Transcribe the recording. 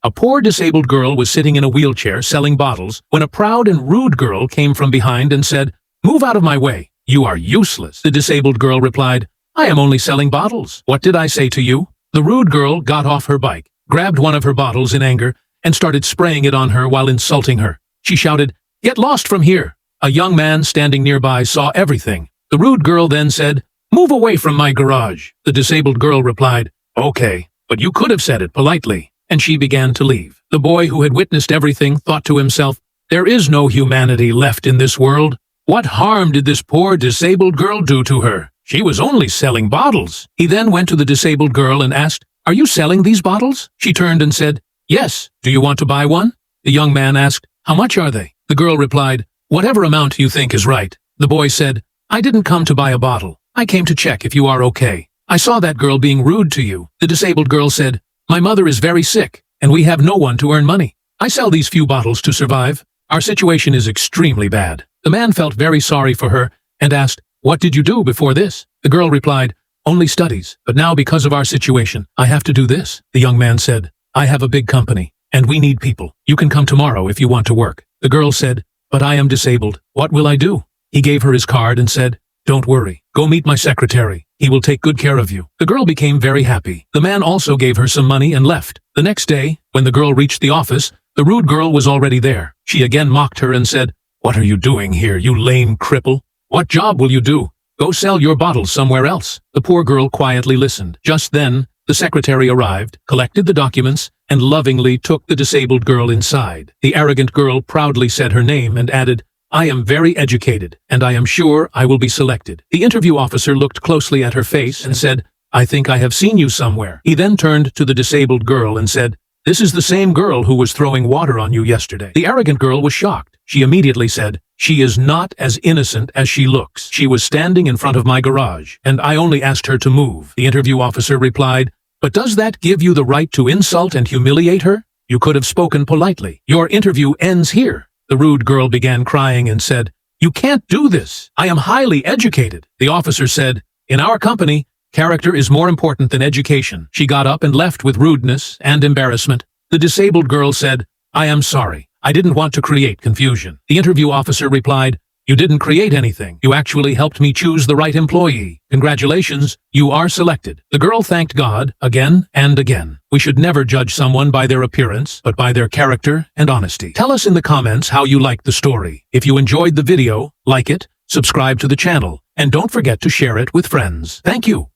A poor disabled girl was sitting in a wheelchair selling bottles when a proud and rude girl came from behind and said, "Move out of my way. You are useless." The disabled girl replied, "I am only selling bottles. What did I say to you?" The rude girl got off her bike, grabbed one of her bottles in anger, and started spraying it on her while insulting her. She shouted, "Get lost from here." A young man standing nearby saw everything. The rude girl then said, "Move away from my garage." The disabled girl replied, "Okay, but you could have said it politely," and she began to leave. The boy who had witnessed everything thought to himself, "There is no humanity left in this world. What harm did this poor disabled girl do to her? She was only selling bottles." He then went to the disabled girl and asked, "Are you selling these bottles?" She turned and said, "Yes. Do you want to buy one?" The young man asked, "How much are they?" The girl replied, "Whatever amount you think is right." The boy said, "I didn't come to buy a bottle. I came to check if you are okay. I saw that girl being rude to you." The disabled girl said, "My mother is very sick, and we have no one to earn money. I sell these few bottles to survive. Our situation is extremely bad." The man felt very sorry for her and asked, "What did you do before this?" The girl replied, "Only studies, but now because of our situation, I have to do this." The young man said, "I have a big company, and we need people. You can come tomorrow if you want to work." The girl said, "But I am disabled. What will I do?" He gave her his card and said, "Don't worry. Go meet my secretary. He will take good care of you." The girl became very happy. The man also gave her some money and left. The next day, when the girl reached the office, the rude girl was already there. She again mocked her and said, "What are you doing here, you lame cripple? What job will you do? Go sell your bottles somewhere else." The poor girl quietly listened. Just then, the secretary arrived, collected the documents, and lovingly took the disabled girl inside. The arrogant girl proudly said her name and added, "I am very educated, and I am sure I will be selected." The interview officer looked closely at her face and said, "I think I have seen you somewhere." He then turned to the disabled girl and said, "This is the same girl who was throwing water on you yesterday." The arrogant girl was shocked. She immediately said, "She is not as innocent as she looks. She was standing in front of my garage, and I only asked her to move." The interview officer replied, "But does that give you the right to insult and humiliate her? You could have spoken politely. Your interview ends here." The rude girl began crying and said, "You can't do this. I am highly educated." The officer said, "In our company, character is more important than education." She got up and left with rudeness and embarrassment. The disabled girl said, "I am sorry. I didn't want to create confusion." The interview officer replied, "You didn't create anything. You actually helped me choose the right employee. Congratulations, you are selected." The girl thanked God again and again. We should never judge someone by their appearance, but by their character and honesty. Tell us in the comments how you liked the story. If you enjoyed the video, like it, subscribe to the channel, and don't forget to share it with friends. Thank you.